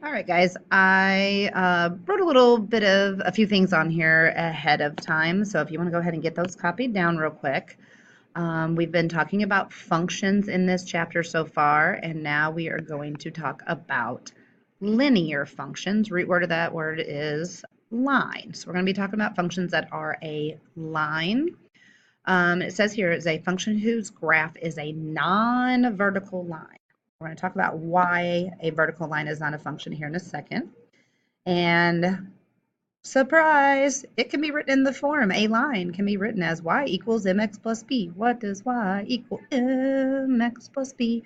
All right, guys, I wrote a few things on here ahead of time. So if you want to go ahead and get those copied down real quick. We've been talking about functions in this chapter so far, and now we are going to talk about linear functions. Root word of that word is line. So we're going to be talking about functions that are a line. It says here is a function whose graph is a non-vertical line. We're going to talk about why a vertical line is not a function here in a second. And surprise, it can be written in the form, a line can be written as y equals mx plus b. What does y equal mx plus b?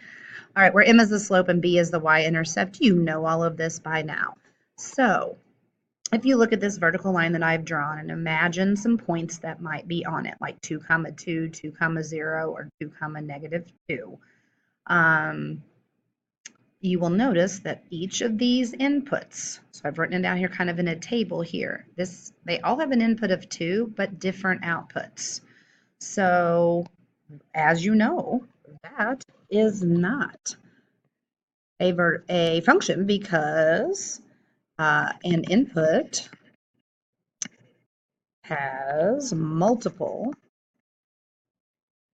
All right, where m is the slope and b is the y-intercept. You know all of this by now. So if you look at this vertical line that I've drawn and imagine some points that might be on it, like 2, 2, 2, 0, or 2, -2, you will notice that each of these inputs, so I've written it down here kind of in a table here, they all have an input of 2, but different outputs. So as you know, that is not a function because an input has multiple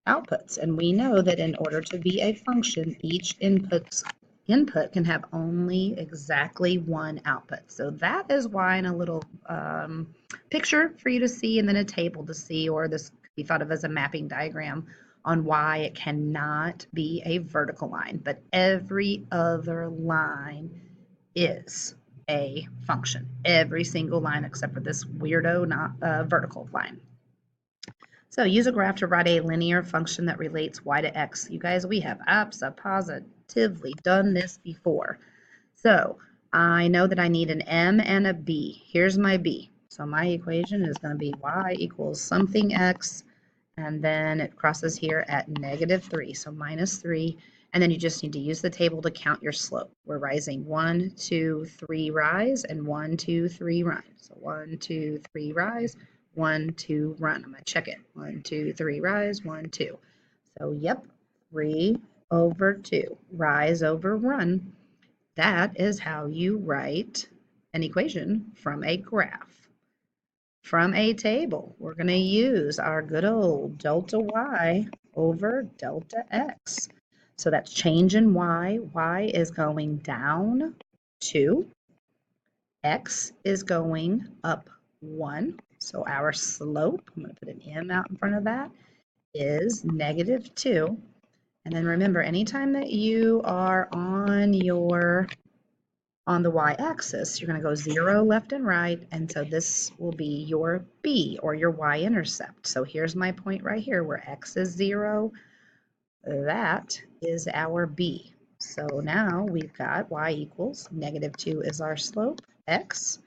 outputs. And we know that in order to be a function, each input can have only exactly one output. So that is why in a little picture for you to see and then a table to see, or this could be thought of as a mapping diagram on why it cannot be a vertical line, but every other line is a function. Every single line except for this weirdo not vertical line. So use a graph to write a linear function that relates y to x. You guys, we have positively done this before. So I know that I need an m and a b. Here's my b. So my equation is going to be y equals something x, and then it crosses here at -3, so -3. And then you just need to use the table to count your slope. We're rising 1, 2, 3 rise, and 1, 2, 3 run. So 1, 2, 3 rise, 1, 2 run. I'm going to check it. 1, 2, 3 rise, 1, 2. So yep, 3 over 2. Rise over run. That is how you write an equation from a graph. From a table, we're going to use our good old delta y over delta x. So that's change in y. Y is going down 2. X is going up 1. So our slope, I'm going to put an m out in front of that, is -2. And then remember, anytime that you are on the y-axis, you're going to go 0 left and right, and so this will be your b, or your y-intercept. So here's my point right here where x is 0. That is our b. So now we've got y equals -2 is our slope, x,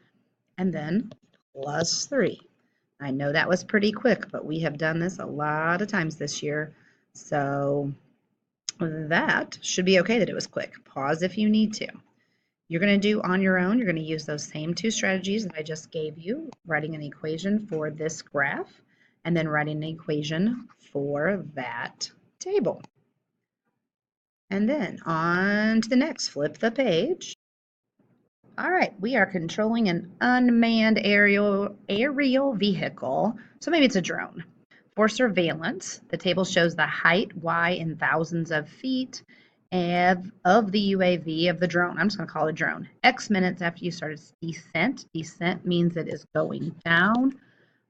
and then plus 3. I know that was pretty quick, but we have done this a lot of times this year, so that should be okay that it was quick. Pause if you need to. You're going to do on your own, you're going to use those same two strategies that I just gave you, writing an equation for this graph, and then writing an equation for that table. And then on to the next, flip the page. All right, we are controlling an unmanned aerial vehicle, so maybe it's a drone. For surveillance, the table shows the height, y, in thousands of feet, of the UAV, of the drone. I'm just going to call it a drone. X minutes after you start its descent. Descent means it is going down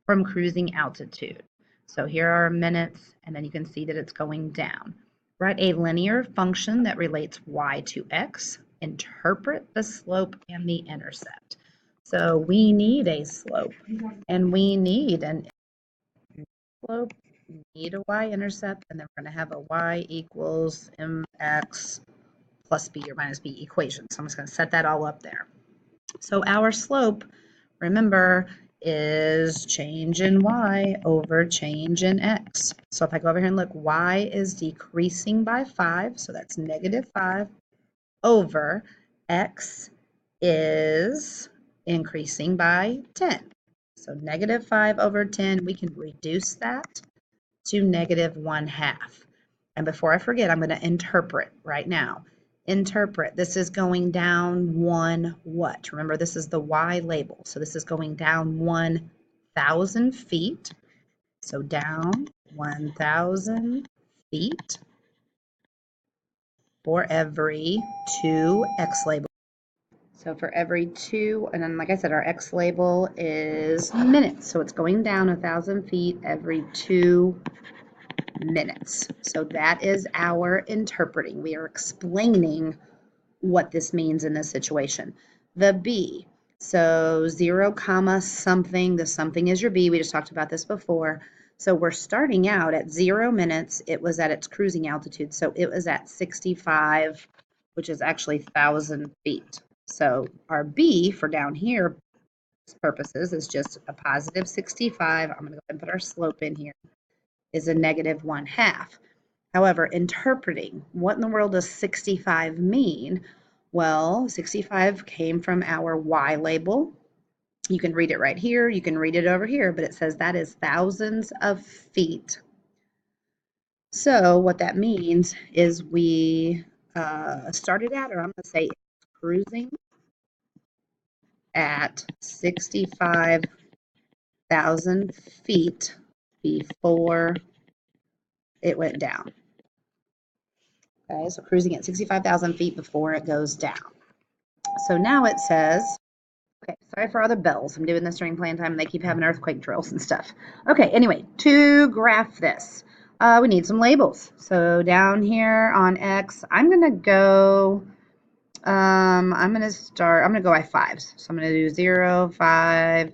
from cruising altitude. So here are minutes, and then you can see that it's going down. Write a linear function that relates y to x. Interpret the slope and the intercept. So we need a slope, and we need an slope, need a y-intercept, and then we're going to have a y equals mx plus b or minus b equation. So I'm just going to set that all up there. So our slope, remember, is change in y over change in x. So if I go over here and look, y is decreasing by 5, so that's -5, over x is increasing by 10. So -5 over 10, we can reduce that to -1/2. And before I forget, I'm going to interpret right now. interpret. This is going down one what? Remember, this is the Y label. So this is going down 1,000 feet. So down 1,000 feet for every 2 X labels. So for every 2, and then like I said, our X label is minutes. So it's going down 1,000 feet every 2 minutes. So that is our interpreting. We are explaining what this means in this situation. The B, so 0 comma something, the something is your B. We just talked about this before. So we're starting out at 0 minutes. It was at its cruising altitude. So it was at 65, which is actually 1,000 feet. So our B for down here purposes is just a positive 65. I'm going to go ahead and put our slope in here, is a negative 1/2. However, interpreting, what in the world does 65 mean? Well, 65 came from our Y label. You can read it right here. You can read it over here, but it says that is thousands of feet. So what that means is we started at, or I'm going to say cruising at 65,000 feet before it went down. Okay, so cruising at 65,000 feet before it goes down. So now it says, okay, sorry for all the bells. I'm doing this during plan time and they keep having earthquake drills and stuff. Okay, anyway, to graph this, we need some labels. So down here on X, I'm going to go, I'm going to go by 5s. So I'm going to do 0, 5,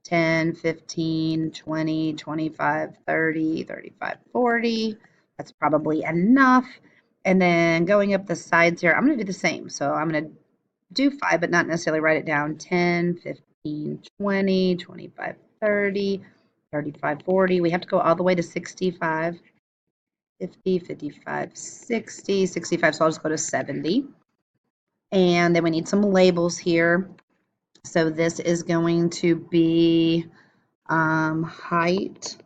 10, 15, 20, 25, 30, 35, 40. That's probably enough. And then going up the sides here, I'm going to do the same. So I'm going to do 5, but not necessarily write it down. 10, 15, 20, 25, 30, 35, 40. We have to go all the way to 65, 50, 55, 60, 65. So I'll just go to 70. And then we need some labels here. So this is going to be height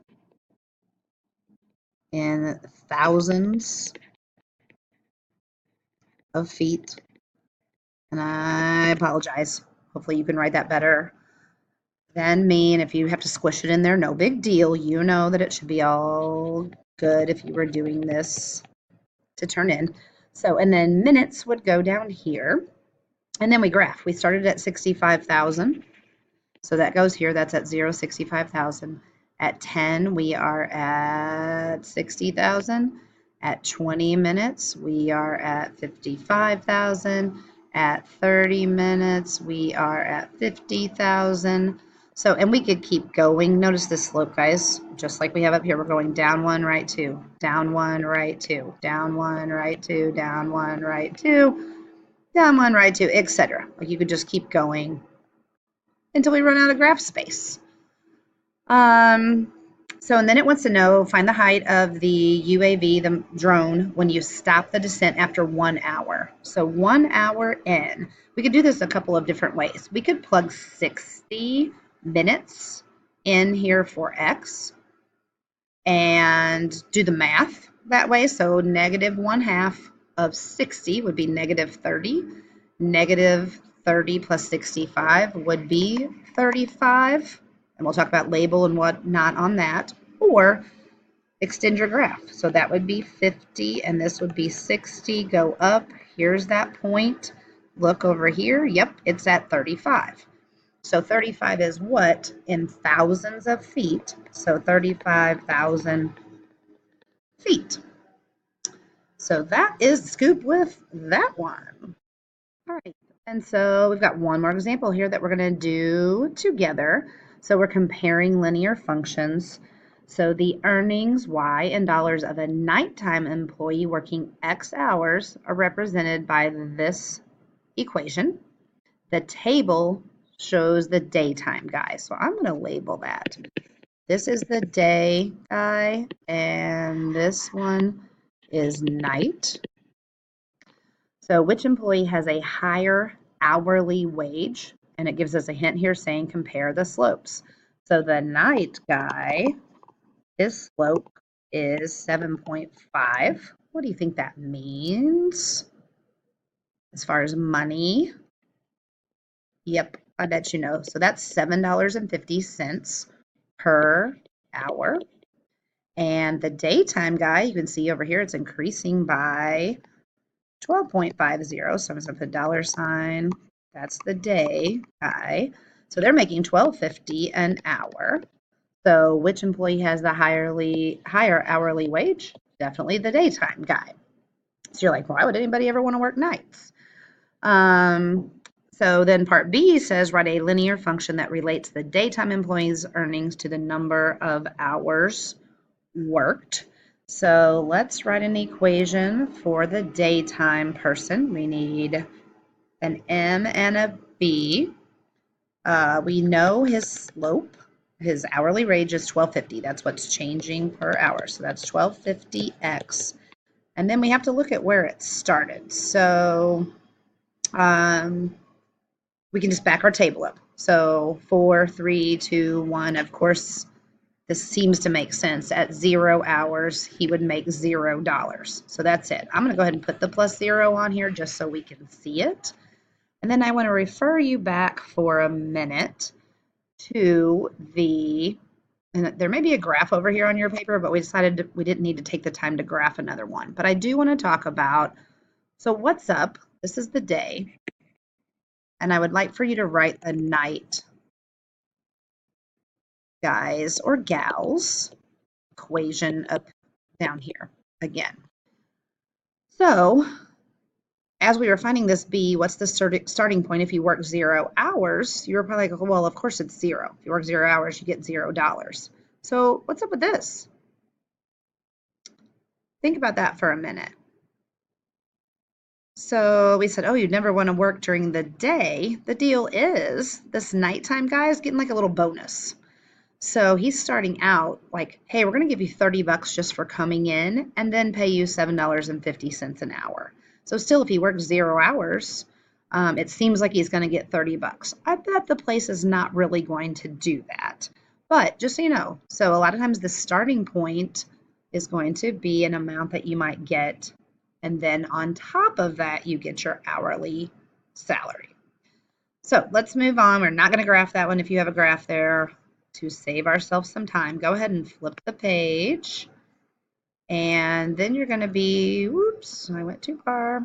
in thousands of feet. And I apologize. Hopefully you can write that better than me. And if you have to squish it in there, no big deal. You know that it should be all good if you were doing this to turn in. So, and then minutes would go down here. And then we graph. We started at 65,000. So that goes here. That's at 0, 65,000. At 10, we are at 60,000. At 20 minutes, we are at 55,000. At 30 minutes, we are at 50,000. So, and we could keep going. Notice this slope, guys, just like we have up here. We're going down 1, right 2, down 1, right 2, down 1, right 2, down 1, right 2, down 1, right 2, etc. Like you could just keep going until we run out of graph space. So, and then it wants to know, find the height of the UAV, the drone, when you stop the descent after 1 hour. So 1 hour in. We could do this a couple of different ways. We could plug 60 minutes in here for X and do the math that way. So negative 1/2 of 60 would be negative 30. Negative 30 plus 65 would be 35. And we'll talk about label and whatnot on that. Or extend your graph. So that would be 50 and this would be 60. Go up. Here's that point. Look over here. Yep, it's at 35. So 35 is what in thousands of feet? So 35,000 feet. So that is the scoop with that one. All right. And so we've got one more example here that we're going to do together. So we're comparing linear functions. So the earnings, Y, in dollars of a nighttime employee working X hours are represented by this equation. The table shows the daytime guy. So I'm going to label that. This is the day guy, and this one is night. So which employee has a higher hourly wage? And it gives us a hint here saying compare the slopes. So the night guy, his slope is 7.5. What do you think that means? As far as money, yep, I bet you know. So that's $7.50 per hour. And the daytime guy, you can see over here, it's increasing by 12.50. So I'm just going to put $. That's the day guy. So they're making $12.50 an hour. So which employee has the higher hourly wage? Definitely the daytime guy. So you're like, why would anybody ever want to work nights? So then part B says write a linear function that relates the daytime employee's earnings to the number of hours worked. So let's write an equation for the daytime person. We need an M and a B. We know his slope, his hourly wage is $12.50. That's what's changing per hour. So that's $12.50x. And then we have to look at where it started. So we can just back our table up. So 4, 3, 2, 1. Of course, this seems to make sense. At 0 hours, he would make $0. So that's it. I'm going to go ahead and put the plus 0 on here just so we can see it. And then I want to refer you back for a minute to and there may be a graph over here on your paper, but we decided we didn't need to take the time to graph another one. But I do want to talk about, so what's up? This is the day. And I would like for you to write the night, guys or gals, equation up down here again. So as we were finding this B, what's the starting point if you work 0 hours? You were probably like, well, of course it's 0. If you work 0 hours, you get $0. So what's up with this? Think about that for a minute. So we said, oh, you'd never want to work during the day. The deal is this nighttime guy is getting like a little bonus. So he's starting out like, hey, we're going to give you $30 just for coming in and then pay you $7.50 an hour. So still, if he works 0 hours, it seems like he's going to get $30. I bet the place is not really going to do that. But just so you know, so a lot of times the starting point is going to be an amount that you might get. And then on top of that, you get your hourly salary. So let's move on. We're not going to graph that one. If you have a graph there, to save ourselves some time, go ahead and flip the page. And then you're going to be, whoops, I went too far.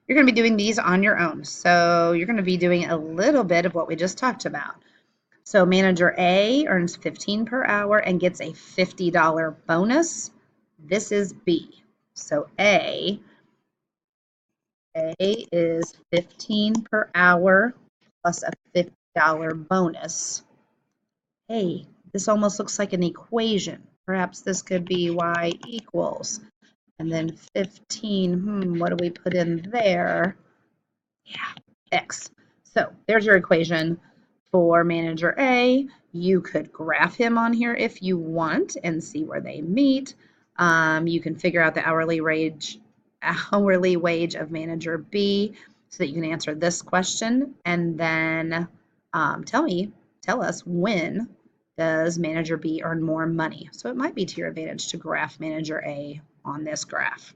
You're going to be doing these on your own. So you're going to be doing a little bit of what we just talked about. So manager A earns $15 per hour and gets a $50 bonus. This is B. So A is 15 per hour plus a $50 bonus. Hey, this almost looks like an equation. Perhaps this could be y equals. And then 15, what do we put in there? Yeah, x. So there's your equation for manager A. You could graph him on here if you want and see where they meet. You can figure out the hourly wage of manager B so that you can answer this question. And then tell us when does manager B earn more money? So it might be to your advantage to graph manager A on this graph.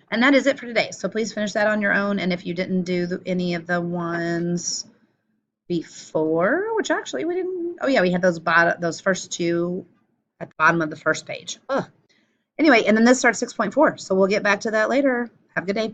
And that is it for today. So please finish that on your own. And if you didn't do any of the ones before, which actually we didn't, oh yeah, we had those first two at the bottom of the first page. Anyway, and then this starts 6.4. So we'll get back to that later. Have a good day.